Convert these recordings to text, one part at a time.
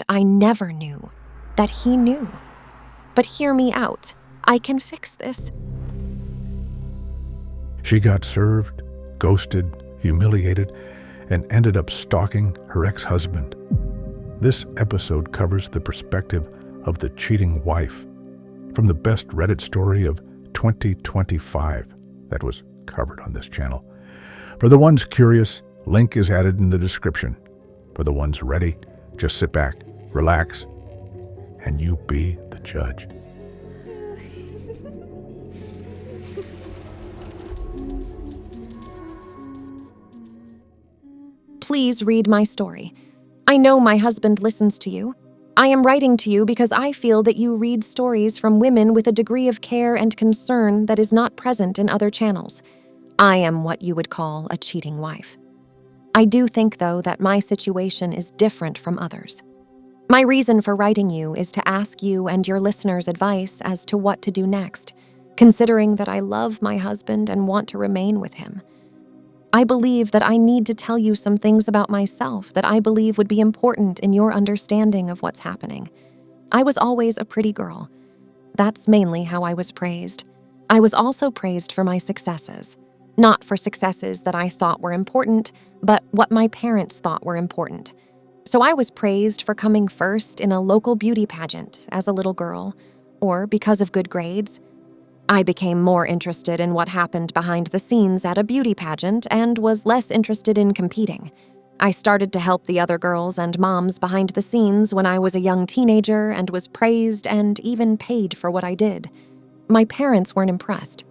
I never knew that he knew. But hear me out. I can fix this. She got served, ghosted, humiliated, and ended up stalking her ex-husband. This episode covers the perspective of the cheating wife from the best Reddit story of 2025 that was covered on this channel. For the ones curious, link is added in the description. For the ones ready, just sit back, relax, and you be the judge. Please read my story. I know my husband listens to you. I am writing to you because I feel that you read stories from women with a degree of care and concern that is not present in other channels. I am what you would call a cheating wife. I do think, though, that my situation is different from others. My reason for writing you is to ask you and your listeners' advice as to what to do next, considering that I love my husband and want to remain with him. I believe that I need to tell you some things about myself that I believe would be important in your understanding of what's happening. I was always a pretty girl. That's mainly how I was praised. I was also praised for my successes. Not for successes that I thought were important, but what my parents thought were important. So I was praised for coming first in a local beauty pageant as a little girl, or because of good grades. I became more interested in what happened behind the scenes at a beauty pageant and was less interested in competing. I started to help the other girls and moms behind the scenes when I was a young teenager and was praised and even paid for what I did. My parents weren't impressed.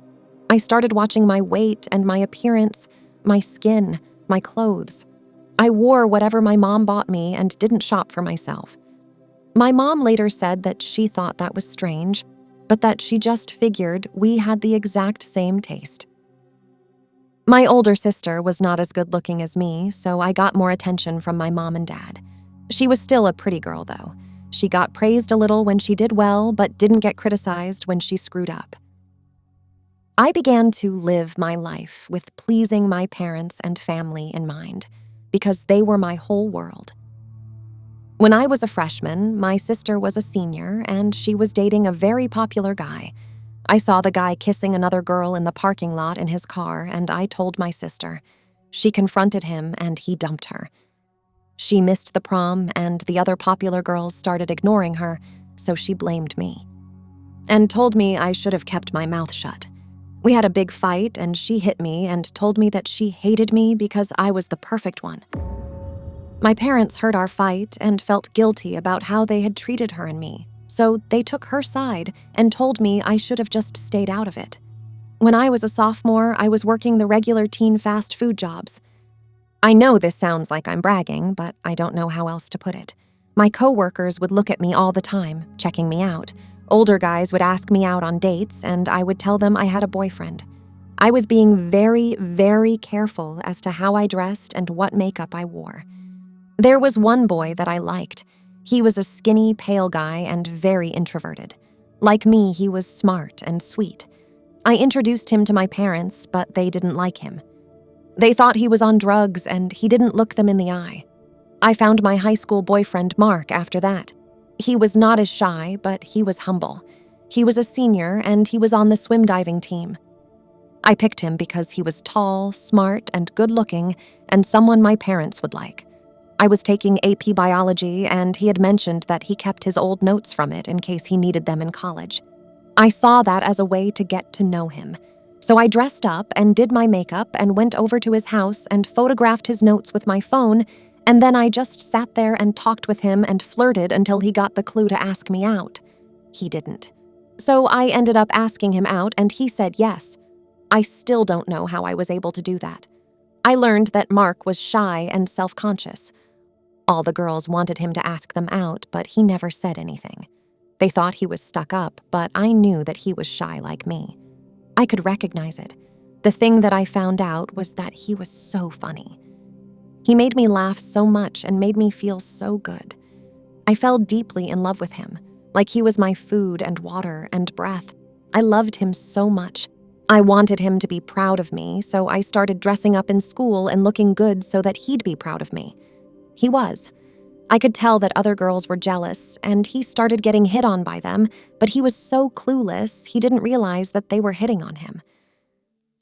I started watching my weight and my appearance, my skin, my clothes. I wore whatever my mom bought me and didn't shop for myself. My mom later said that she thought that was strange, but that she just figured we had the exact same taste. My older sister was not as good looking as me, so I got more attention from my mom and dad. She was still a pretty girl, though. She got praised a little when she did well, but didn't get criticized when she screwed up. I began to live my life with pleasing my parents and family in mind, because they were my whole world. When I was a freshman, my sister was a senior, and she was dating a very popular guy. I saw the guy kissing another girl in the parking lot in his car, and I told my sister. She confronted him, and he dumped her. She missed the prom, and the other popular girls started ignoring her, so she blamed me. And told me I should have kept my mouth shut. We had a big fight, and she hit me and told me that she hated me because I was the perfect one. My parents heard our fight and felt guilty about how they had treated her and me, so they took her side and told me I should have just stayed out of it. When I was a sophomore, I was working the regular teen fast food jobs. I know this sounds like I'm bragging, but I don't know how else to put it. My coworkers would look at me all the time, checking me out. Older guys would ask me out on dates, and I would tell them I had a boyfriend. I was being very, very careful as to how I dressed and what makeup I wore. There was one boy that I liked. He was a skinny, pale guy and very introverted. Like me, he was smart and sweet. I introduced him to my parents, but they didn't like him. They thought he was on drugs and he didn't look them in the eye. I found my high school boyfriend, Mark, after that. He was not as shy, but he was humble. He was a senior and he was on the swim diving team. I picked him because he was tall, smart, and good-looking, and someone my parents would like. I was taking AP biology, and he had mentioned that he kept his old notes from it in case he needed them in college. I saw that as a way to get to know him. So I dressed up and did my makeup and went over to his house and photographed his notes with my phone, and then I just sat there and talked with him and flirted until he got the clue to ask me out. He didn't. So I ended up asking him out, and he said yes. I still don't know how I was able to do that. I learned that Mark was shy and self-conscious. All the girls wanted him to ask them out, but he never said anything. They thought he was stuck up, but I knew that he was shy like me. I could recognize it. The thing that I found out was that he was so funny. He made me laugh so much and made me feel so good. I fell deeply in love with him, like he was my food and water and breath. I loved him so much. I wanted him to be proud of me, so I started dressing up in school and looking good so that he'd be proud of me. He was. I could tell that other girls were jealous, and he started getting hit on by them, but he was so clueless he didn't realize that they were hitting on him.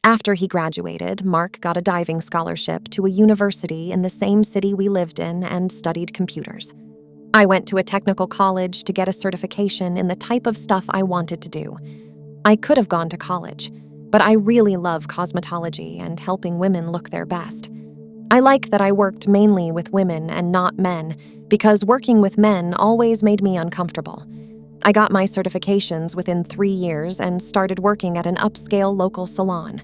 After he graduated, Mark got a diving scholarship to a university in the same city we lived in and studied computers. I went to a technical college to get a certification in the type of stuff I wanted to do. I could have gone to college, but I really love cosmetology and helping women look their best. I like that I worked mainly with women and not men, because working with men always made me uncomfortable. I got my certifications within 3 years and started working at an upscale local salon.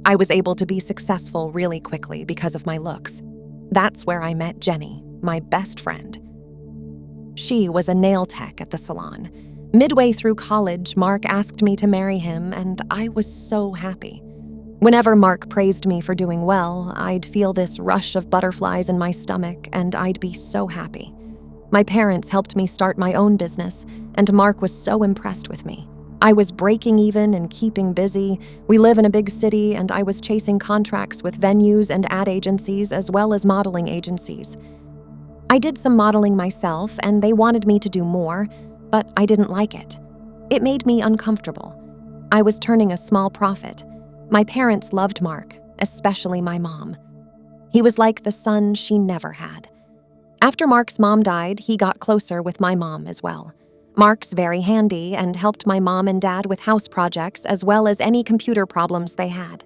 I was able to be successful really quickly because of my looks. That's where I met Jenny, my best friend. She was a nail tech at the salon. Midway through college, Mark asked me to marry him, and I was so happy. Whenever Mark praised me for doing well, I'd feel this rush of butterflies in my stomach, and I'd be so happy. My parents helped me start my own business, and Mark was so impressed with me. I was breaking even and keeping busy. We live in a big city, and I was chasing contracts with venues and ad agencies as well as modeling agencies. I did some modeling myself, and they wanted me to do more, but I didn't like it. It made me uncomfortable. I was turning a small profit. My parents loved Mark, especially my mom. He was like the son she never had. After Mark's mom died, he got closer with my mom as well. Mark's very handy and helped my mom and dad with house projects as well as any computer problems they had.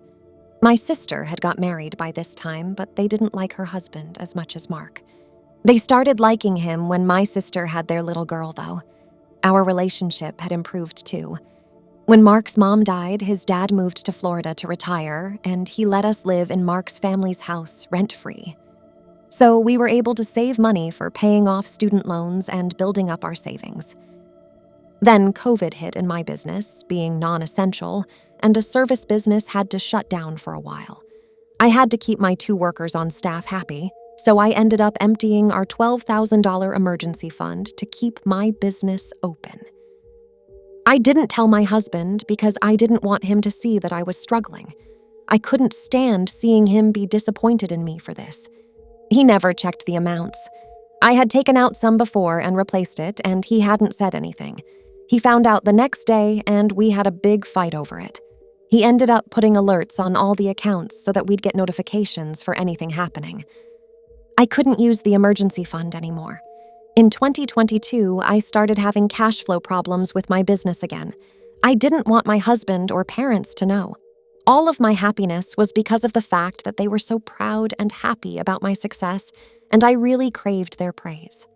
My sister had got married by this time, but they didn't like her husband as much as Mark. They started liking him when my sister had their little girl, though. Our relationship had improved too. When Mark's mom died, his dad moved to Florida to retire, and he let us live in Mark's family's house rent-free. So we were able to save money for paying off student loans and building up our savings. Then COVID hit in my business, being non-essential, and a service business had to shut down for a while. I had to keep my 2 workers on staff happy, so I ended up emptying our $12,000 emergency fund to keep my business open. I didn't tell my husband because I didn't want him to see that I was struggling. I couldn't stand seeing him be disappointed in me for this. He never checked the amounts. I had taken out some before and replaced it, and he hadn't said anything. He found out the next day, and we had a big fight over it. He ended up putting alerts on all the accounts so that we'd get notifications for anything happening. I couldn't use the emergency fund anymore. In 2022, I started having cash flow problems with my business again. I didn't want my husband or parents to know. All of my happiness was because of the fact that they were so proud and happy about my success, and I really craved their praise.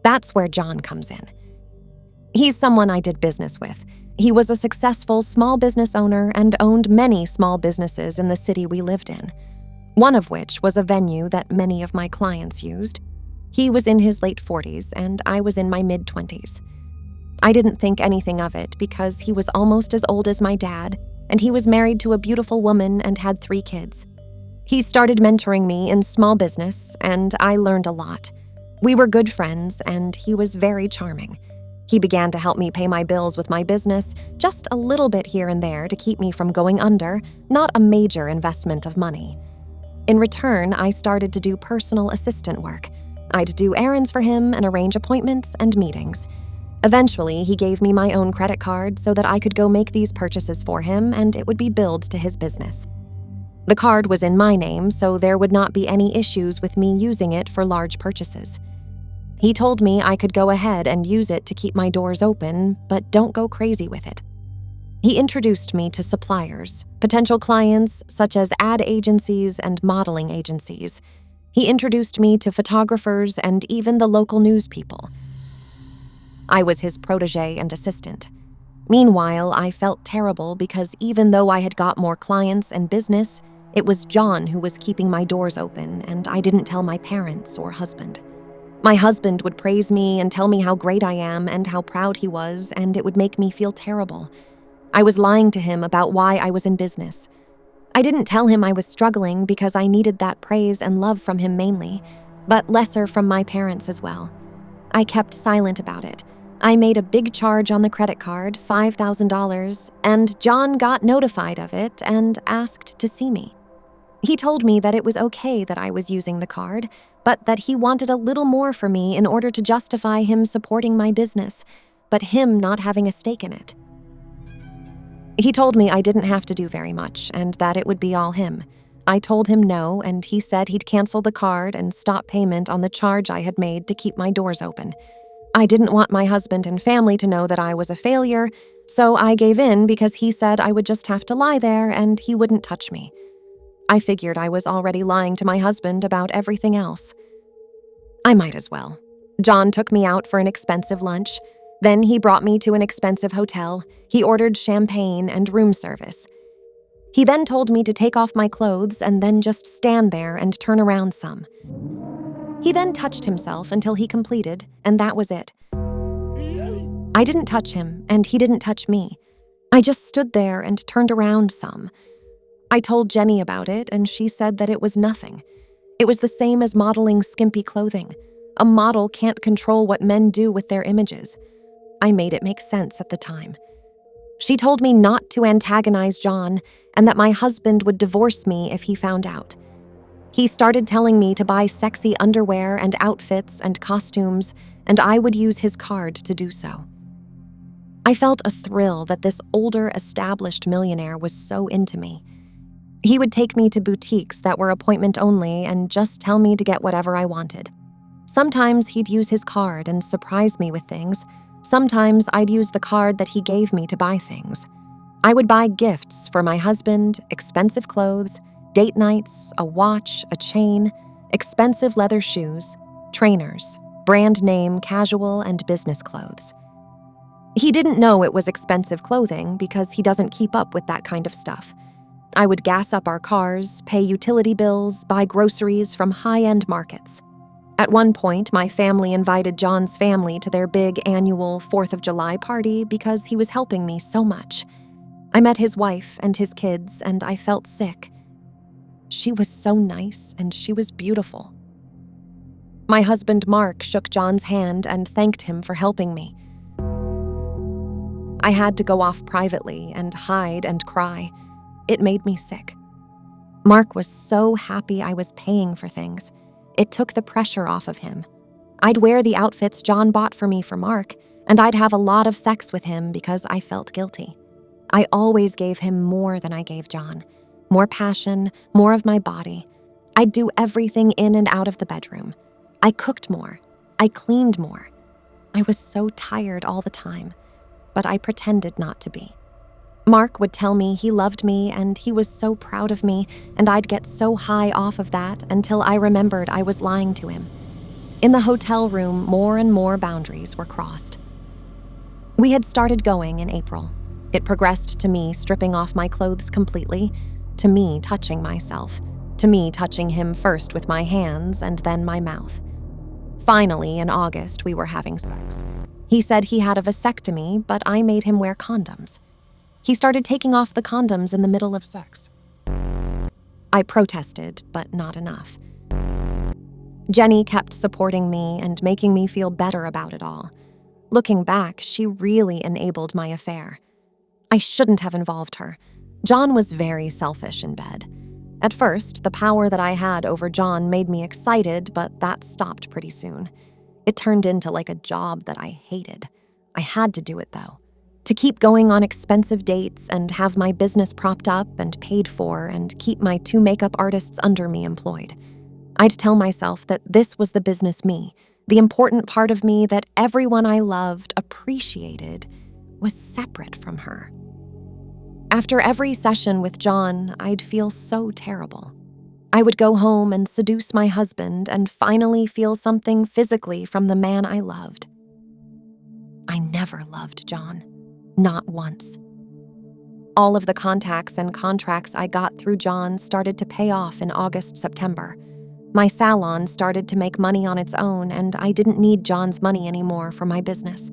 That's where John comes in. He's someone I did business with. He was a successful small business owner and owned many small businesses in the city we lived in, one of which was a venue that many of my clients used. He was in his late 40s, and I was in my mid-20s. I didn't think anything of it because he was almost as old as my dad, and he was married to a beautiful woman and had 3 kids. He started mentoring me in small business, and I learned a lot. We were good friends, and he was very charming. He began to help me pay my bills with my business, just a little bit here and there to keep me from going under, not a major investment of money. In return, I started to do personal assistant work. I'd do errands for him and arrange appointments and meetings. Eventually, he gave me my own credit card so that I could go make these purchases for him and it would be billed to his business. The card was in my name, so there would not be any issues with me using it for large purchases. He told me I could go ahead and use it to keep my doors open, but don't go crazy with it. He introduced me to suppliers, potential clients such as ad agencies and modeling agencies. He introduced me to photographers and even the local news people. I was his protege and assistant. Meanwhile, I felt terrible because even though I had got more clients and business, it was John who was keeping my doors open, and I didn't tell my parents or husband. My husband would praise me and tell me how great I am and how proud he was, and it would make me feel terrible. I was lying to him about why I was in business. I didn't tell him I was struggling because I needed that praise and love from him mainly, but lesser from my parents as well. I kept silent about it. I made a big charge on the credit card, $5,000, and John got notified of it and asked to see me. He told me that it was okay that I was using the card, but that he wanted a little more for me in order to justify him supporting my business, but him not having a stake in it. He told me I didn't have to do very much and that it would be all him. I told him no, and he said he'd cancel the card and stop payment on the charge I had made to keep my doors open. I didn't want my husband and family to know that I was a failure, so I gave in because he said I would just have to lie there and he wouldn't touch me. I figured I was already lying to my husband about everything else. I might as well. John took me out for an expensive lunch. Then he brought me to an expensive hotel. He ordered champagne and room service. He then told me to take off my clothes and then just stand there and turn around some. He then touched himself until he completed, and that was it. I didn't touch him, and he didn't touch me. I just stood there and turned around some. I told Jenny about it, and she said that it was nothing. It was the same as modeling skimpy clothing. A model can't control what men do with their images. I made it make sense at the time. She told me not to antagonize John and that my husband would divorce me if he found out. He started telling me to buy sexy underwear and outfits and costumes, and I would use his card to do so. I felt a thrill that this older, established millionaire was so into me. He would take me to boutiques that were appointment only and just tell me to get whatever I wanted. Sometimes he'd use his card and surprise me with things. Sometimes I'd use the card that he gave me to buy things. I would buy gifts for my husband, expensive clothes, date nights, a watch, a chain, expensive leather shoes, trainers, brand name casual and business clothes. He didn't know it was expensive clothing because he doesn't keep up with that kind of stuff. I would gas up our cars, pay utility bills, buy groceries from high-end markets. At one point, my family invited John's family to their big annual 4th of July party because he was helping me so much. I met his wife and his kids, and I felt sick. She was so nice, and she was beautiful. My husband Mark shook John's hand and thanked him for helping me. I had to go off privately and hide and cry. It made me sick. Mark was so happy I was paying for things. It took the pressure off of him. I'd wear the outfits John bought for me for Mark, and I'd have a lot of sex with him because I felt guilty. I always gave him more than I gave John. More passion, more of my body. I'd do everything in and out of the bedroom. I cooked more. I cleaned more. I was so tired all the time, but I pretended not to be. Mark would tell me he loved me and he was so proud of me, and I'd get so high off of that until I remembered I was lying to him. In the hotel room, more and more boundaries were crossed. We had started going in April. It progressed to me stripping off my clothes completely, to me touching myself, to me touching him first with my hands and then my mouth. Finally, in August, we were having sex. He said he had a vasectomy, but I made him wear condoms. He started taking off the condoms in the middle of sex. I protested, but not enough. Jenny kept supporting me and making me feel better about it all. Looking back, she really enabled my affair. I shouldn't have involved her. John was very selfish in bed. At first, the power that I had over John made me excited, but that stopped pretty soon. It turned into like a job that I hated. I had to do it, though. To keep going on expensive dates and have my business propped up and paid for and keep my 2 makeup artists under me employed. I'd tell myself that this was the business me, the important part of me that everyone I loved, appreciated, was separate from her. After every session with John, I'd feel so terrible. I would go home and seduce my husband and finally feel something physically from the man I loved. I never loved John. Not once. All of the contacts and contracts I got through John started to pay off in August, September. My salon started to make money on its own, and I didn't need John's money anymore for my business.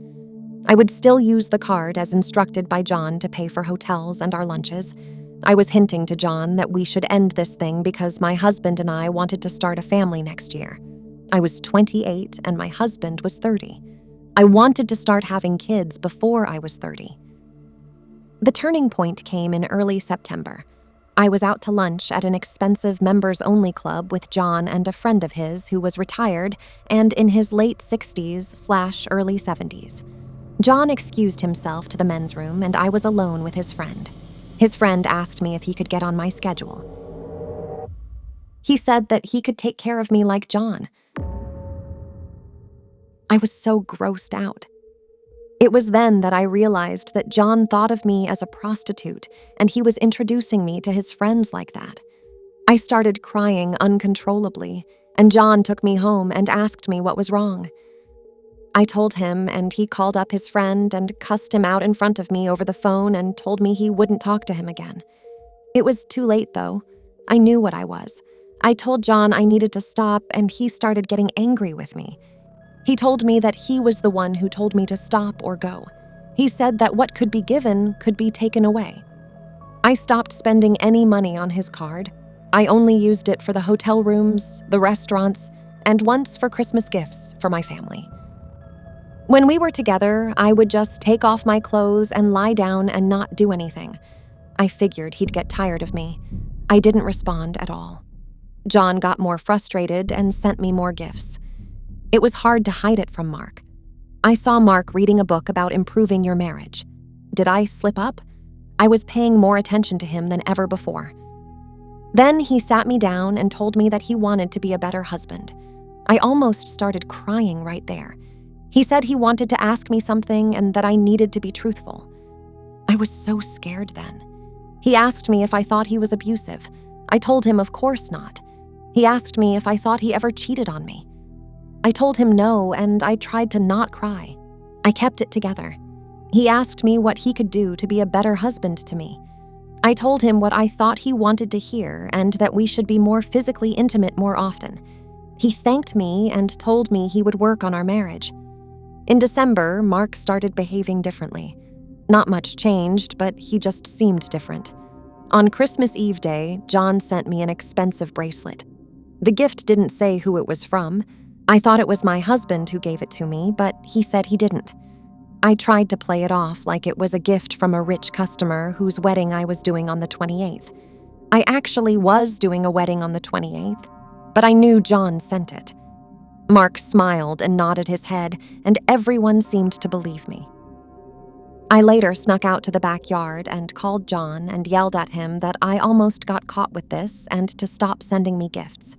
I would still use the card as instructed by John to pay for hotels and our lunches. I was hinting to John that we should end this thing because my husband and I wanted to start a family next year. I was 28 and my husband was 30. I wanted to start having kids before I was 30. The turning point came in early September. I was out to lunch at an expensive members-only club with John and a friend of his who was retired and in his late 60s/early 70s. John excused himself to the men's room, and I was alone with his friend. His friend asked me if he could get on my schedule. He said that he could take care of me like John. I was so grossed out. It was then that I realized that John thought of me as a prostitute, and he was introducing me to his friends like that. I started crying uncontrollably, and John took me home and asked me what was wrong. I told him, and he called up his friend and cussed him out in front of me over the phone and told me he wouldn't talk to him again. It was too late, though. I knew what I was. I told John I needed to stop, and he started getting angry with me. He told me that he was the one who told me to stop or go. He said that what could be given could be taken away. I stopped spending any money on his card. I only used it for the hotel rooms, the restaurants, and once for Christmas gifts for my family. When we were together, I would just take off my clothes and lie down and not do anything. I figured he'd get tired of me. I didn't respond at all. John got more frustrated and sent me more gifts. It was hard to hide it from Mark. I saw Mark reading a book about improving your marriage. Did I slip up? I was paying more attention to him than ever before. Then he sat me down and told me that he wanted to be a better husband. I almost started crying right there. He said he wanted to ask me something and that I needed to be truthful. I was so scared then. He asked me if I thought he was abusive. I told him of course not. He asked me if I thought he ever cheated on me. I told him no, and I tried to not cry. I kept it together. He asked me what he could do to be a better husband to me. I told him what I thought he wanted to hear and that we should be more physically intimate more often. He thanked me and told me he would work on our marriage. In December, Mark started behaving differently. Not much changed, but he just seemed different. On Christmas Eve day, John sent me an expensive bracelet. The gift didn't say who it was from. I thought it was my husband who gave it to me, but he said he didn't. I tried to play it off like it was a gift from a rich customer whose wedding I was doing on the 28th. I actually was doing a wedding on the 28th, but I knew John sent it. Mark smiled and nodded his head, and everyone seemed to believe me. I later snuck out to the backyard and called John and yelled at him that I almost got caught with this and to stop sending me gifts.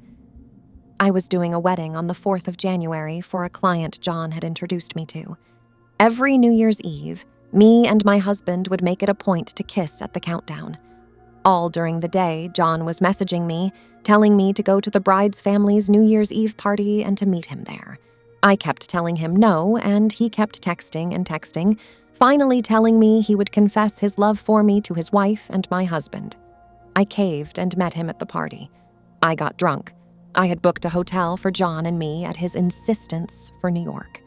I was doing a wedding on the 4th of January for a client John had introduced me to. Every New Year's Eve, me and my husband would make it a point to kiss at the countdown. All during the day, John was messaging me, telling me to go to the bride's family's New Year's Eve party and to meet him there. I kept telling him no, and he kept texting and texting, finally telling me he would confess his love for me to his wife and my husband. I caved and met him at the party. I got drunk. I had booked a hotel for John and me at his insistence for New York.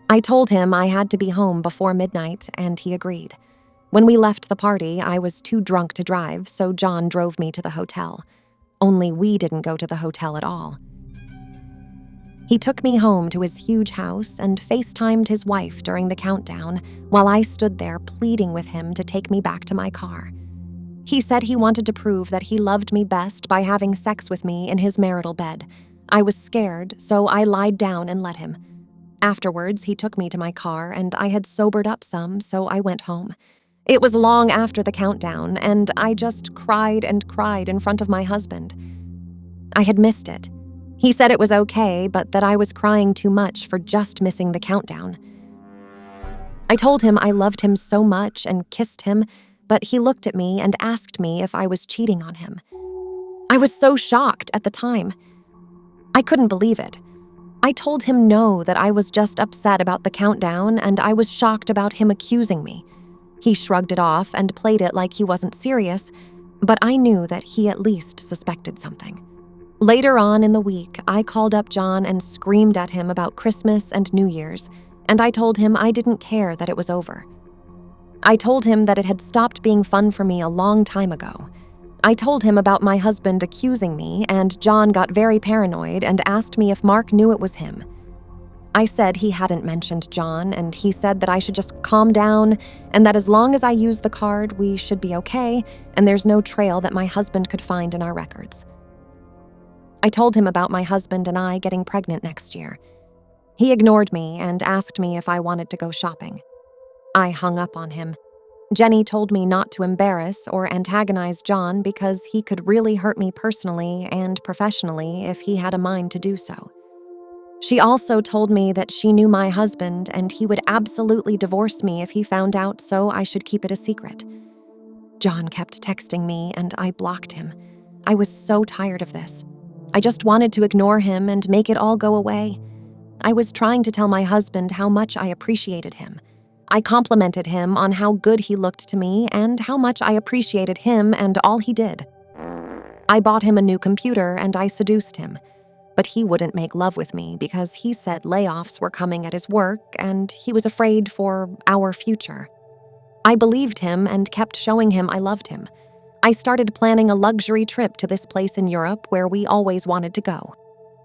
I told him I had to be home before midnight, and he agreed. When we left the party, I was too drunk to drive, so John drove me to the hotel. Only we didn't go to the hotel at all. He took me home to his huge house and FaceTimed his wife during the countdown while I stood there pleading with him to take me back to my car. He said he wanted to prove that he loved me best by having sex with me in his marital bed. I was scared, so I lied down and let him. Afterwards, he took me to my car, and I had sobered up some, so I went home. It was long after the countdown, and I just cried and cried in front of my husband. I had missed it. He said it was okay, but that I was crying too much for just missing the countdown. I told him I loved him so much and kissed him, but he looked at me and asked me if I was cheating on him. I was so shocked at the time. I couldn't believe it. I told him no, that I was just upset about the countdown, and I was shocked about him accusing me. He shrugged it off and played it like he wasn't serious, but I knew that he at least suspected something. Later on in the week, I called up John and screamed at him about Christmas and New Year's, and I told him I didn't care that it was over. I told him that it had stopped being fun for me a long time ago. I told him about my husband accusing me, and John got very paranoid and asked me if Mark knew it was him. I said he hadn't mentioned John, and he said that I should just calm down and that as long as I use the card, we should be okay, and there's no trail that my husband could find in our records. I told him about my husband and I getting pregnant next year. He ignored me and asked me if I wanted to go shopping. I hung up on him. Jenny told me not to embarrass or antagonize John because he could really hurt me personally and professionally if he had a mind to do so. She also told me that she knew my husband and he would absolutely divorce me if he found out, so I should keep it a secret. John kept texting me and I blocked him. I was so tired of this. I just wanted to ignore him and make it all go away. I was trying to tell my husband how much I appreciated him. I complimented him on how good he looked to me and how much I appreciated him and all he did. I bought him a new computer and I seduced him. But he wouldn't make love with me because he said layoffs were coming at his work and he was afraid for our future. I believed him and kept showing him I loved him. I started planning a luxury trip to this place in Europe where we always wanted to go.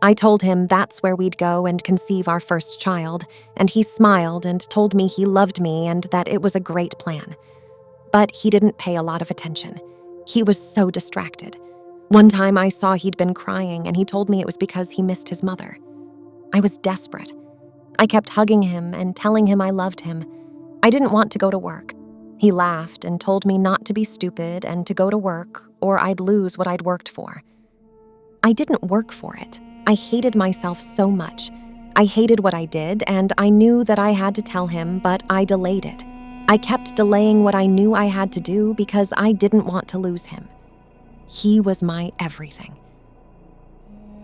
I told him that's where we'd go and conceive our first child, and he smiled and told me he loved me and that it was a great plan. But he didn't pay a lot of attention. He was so distracted. One time I saw he'd been crying and he told me it was because he missed his mother. I was desperate. I kept hugging him and telling him I loved him. I didn't want to go to work. He laughed and told me not to be stupid and to go to work or I'd lose what I'd worked for. I didn't work for it. I hated myself so much. I hated what I did and I knew that I had to tell him, but I delayed it. I kept delaying what I knew I had to do because I didn't want to lose him. He was my everything.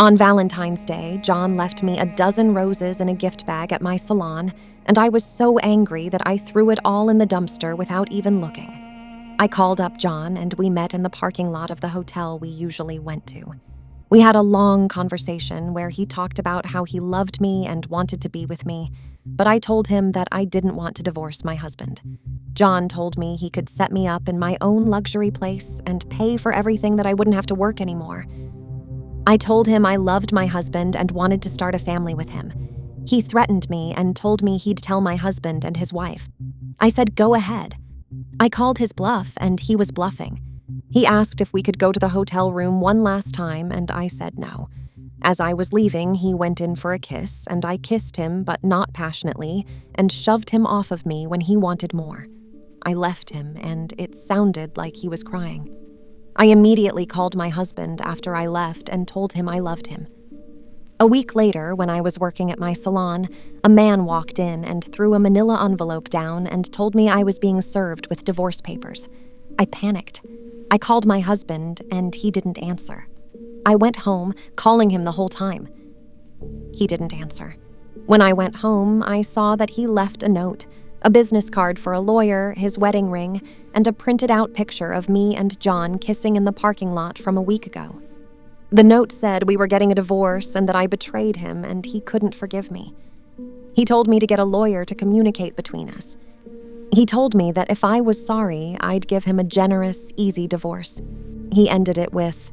On Valentine's Day, John left me a dozen roses in a gift bag at my salon, and I was so angry that I threw it all in the dumpster without even looking. I called up John and we met in the parking lot of the hotel we usually went to. We had a long conversation where he talked about how he loved me and wanted to be with me, but I told him that I didn't want to divorce my husband. John told me he could set me up in my own luxury place and pay for everything that I wouldn't have to work anymore. I told him I loved my husband and wanted to start a family with him. He threatened me and told me he'd tell my husband and his wife. I said, go ahead. I called his bluff and he was bluffing. He asked if we could go to the hotel room one last time and I said no. As I was leaving, he went in for a kiss and I kissed him, but not passionately, and shoved him off of me when he wanted more. I left him and it sounded like he was crying. I immediately called my husband after I left and told him I loved him. A week later, when I was working at my salon, a man walked in and threw a manila envelope down and told me I was being served with divorce papers. I panicked. I called my husband and he didn't answer. I went home, calling him the whole time. He didn't answer. When I went home, I saw that he left a note, a business card for a lawyer, his wedding ring, and a printed out picture of me and John kissing in the parking lot from a week ago. The note said we were getting a divorce and that I betrayed him and he couldn't forgive me. He told me to get a lawyer to communicate between us. He told me that if I was sorry, I'd give him a generous, easy divorce. He ended it with,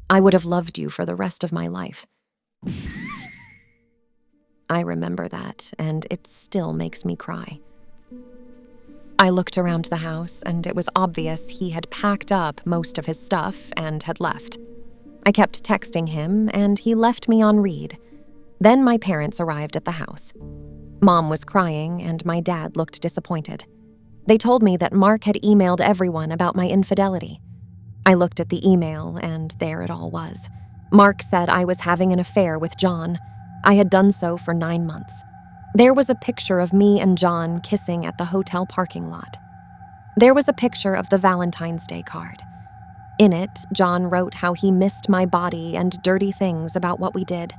I would have loved you for the rest of my life. I remember that, and it still makes me cry. I looked around the house, and it was obvious he had packed up most of his stuff and had left. I kept texting him, and he left me on read. Then my parents arrived at the house. Mom was crying, and my dad looked disappointed. They told me that Mark had emailed everyone about my infidelity. I looked at the email, and there it all was. Mark said I was having an affair with John. I had done so for 9 months. There was a picture of me and John kissing at the hotel parking lot. There was a picture of the Valentine's Day card. In it, John wrote how he missed my body and dirty things about what we did.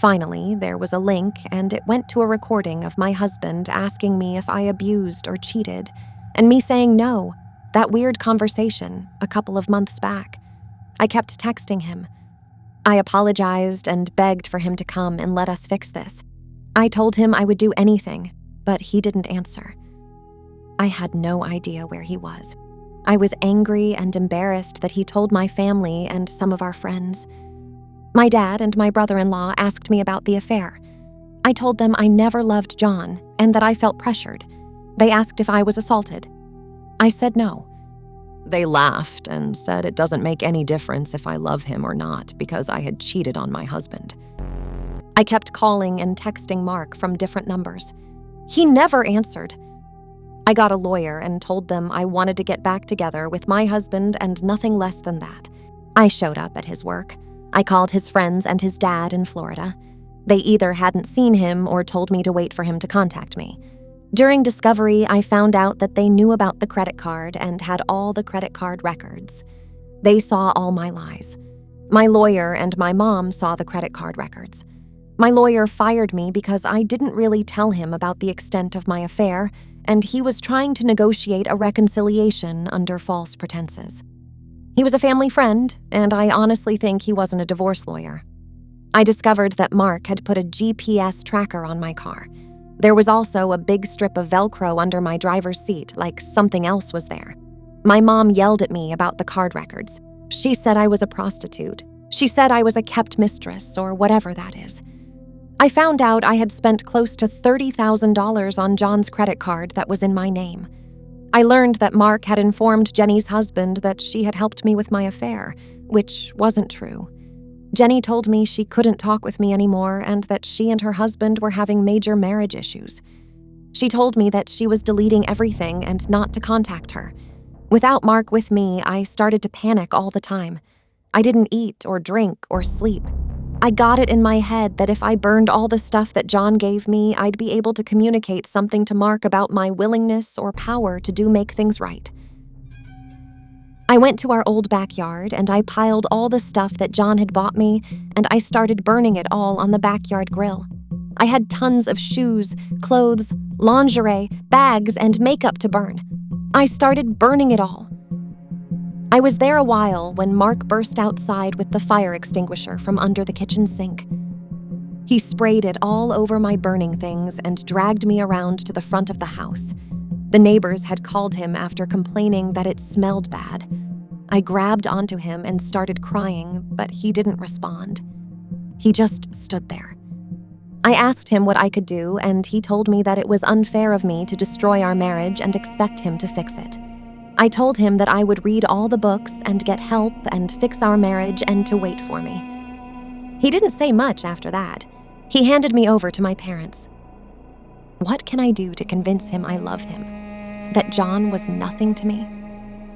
Finally, there was a link, and it went to a recording of my husband asking me if I abused or cheated, and me saying no, that weird conversation a couple of months back. I kept texting him. I apologized and begged for him to come and let us fix this. I told him I would do anything, but he didn't answer. I had no idea where he was. I was angry and embarrassed that he told my family and some of our friends. My dad and my brother-in-law asked me about the affair. I told them I never loved John and that I felt pressured. They asked if I was assaulted. I said no. They laughed and said it doesn't make any difference if I love him or not because I had cheated on my husband. I kept calling and texting Mark from different numbers. He never answered. I got a lawyer and told them I wanted to get back together with my husband and nothing less than that. I showed up at his work. I called his friends and his dad in Florida. They either hadn't seen him or told me to wait for him to contact me. During discovery, I found out that they knew about the credit card and had all the credit card records. They saw all my lies. My lawyer and my mom saw the credit card records. My lawyer fired me because I didn't really tell him about the extent of my affair, and he was trying to negotiate a reconciliation under false pretenses. He was a family friend, and I honestly think he wasn't a divorce lawyer. I discovered that Mark had put a GPS tracker on my car. There was also a big strip of Velcro under my driver's seat, like something else was there. My mom yelled at me about the card records. She said I was a prostitute. She said I was a kept mistress, or whatever that is. I found out I had spent close to $30,000 on John's credit card that was in my name. I learned that Mark had informed Jenny's husband that she had helped me with my affair, which wasn't true. Jenny told me she couldn't talk with me anymore and that she and her husband were having major marriage issues. She told me that she was deleting everything and not to contact her. Without Mark with me, I started to panic all the time. I didn't eat or drink or sleep. I got it in my head that if I burned all the stuff that John gave me, I'd be able to communicate something to Mark about my willingness or power to make things right. I went to our old backyard and I piled all the stuff that John had bought me and I started burning it all on the backyard grill. I had tons of shoes, clothes, lingerie, bags, and makeup to burn. I started burning it all. I was there a while when Mark burst outside with the fire extinguisher from under the kitchen sink. He sprayed it all over my burning things and dragged me around to the front of the house. The neighbors had called him after complaining that it smelled bad. I grabbed onto him and started crying, but he didn't respond. He just stood there. I asked him what I could do, and he told me that it was unfair of me to destroy our marriage and expect him to fix it. I told him that I would read all the books and get help and fix our marriage and to wait for me. He didn't say much after that. He handed me over to my parents. What can I do to convince him I love him? That John was nothing to me?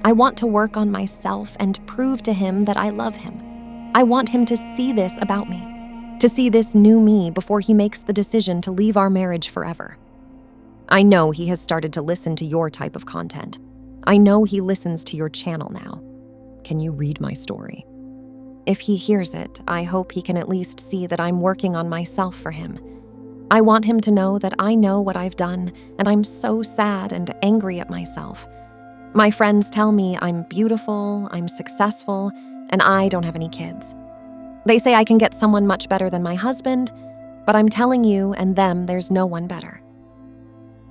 I want to work on myself and prove to him that I love him. I want him to see this about me, to see this new me before he makes the decision to leave our marriage forever. I know he has started to listen to your type of content. I know he listens to your channel now. Can you read my story? If he hears it, I hope he can at least see that I'm working on myself for him. I want him to know that I know what I've done, and I'm so sad and angry at myself. My friends tell me I'm beautiful, I'm successful, and I don't have any kids. They say I can get someone much better than my husband, but I'm telling you and them there's no one better.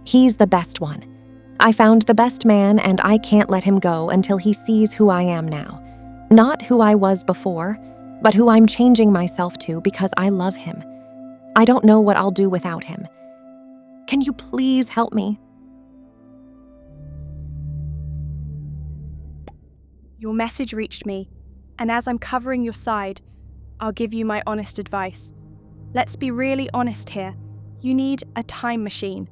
He's the best one. I found the best man, and I can't let him go until he sees who I am now. Not who I was before, but who I'm changing myself to because I love him. I don't know what I'll do without him. Can you please help me? Your message reached me, and as I'm covering your side, I'll give you my honest advice. Let's be really honest here. You need a time machine.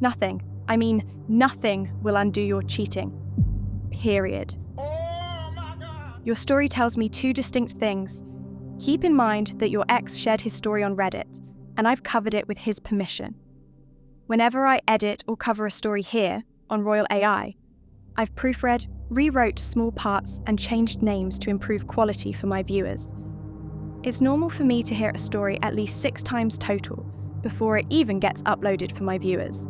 Nothing will undo your cheating. Period. Your story tells me two distinct things. Keep in mind that your ex shared his story on Reddit, and I've covered it with his permission. Whenever I edit or cover a story here, on Royal A.I, I've proofread, rewrote small parts, and changed names to improve quality for my viewers. It's normal for me to hear a story at least 6 times total before it even gets uploaded for my viewers.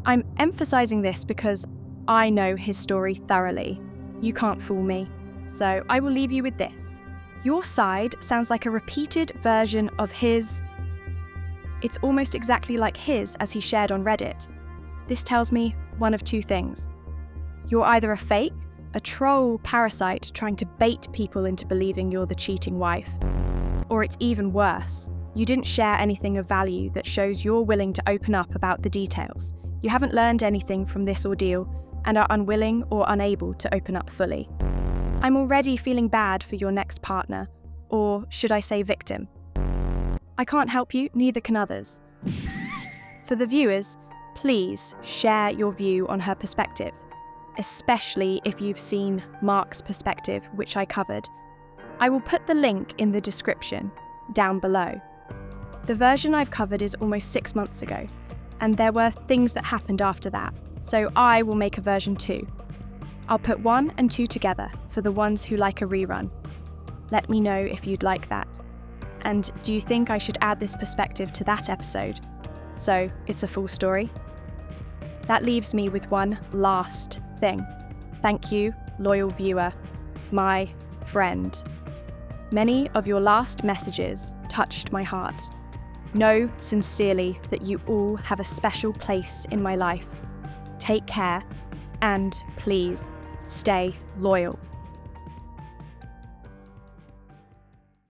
I'm emphasizing this because I know his story thoroughly. You can't fool me. So I will leave you with this. Your side sounds like a repeated version of his. It's almost exactly like his as he shared on Reddit. This tells me one of two things. You're either a fake, a troll parasite trying to bait people into believing you're the cheating wife. Or it's even worse. You didn't share anything of value that shows you're willing to open up about the details. You haven't learned anything from this ordeal and are unwilling or unable to open up fully. I'm already feeling bad for your next partner, or should I say victim. I can't help you, neither can others. For the viewers, please share your view on her perspective, especially if you've seen Mark's perspective, which I covered. I will put the link in the description down below. The version I've covered is almost 6 months ago, and there were things that happened after that, so I will make a version 2. I'll put 1 and 2 together for the ones who like a rerun. Let me know if you'd like that. And do you think I should add this perspective to that episode? So it's a full story? That leaves me with one last thing. Thank you, loyal viewer, my friend. Many of your last messages touched my heart. Know sincerely that you all have a special place in my life. Take care, and please stay loyal.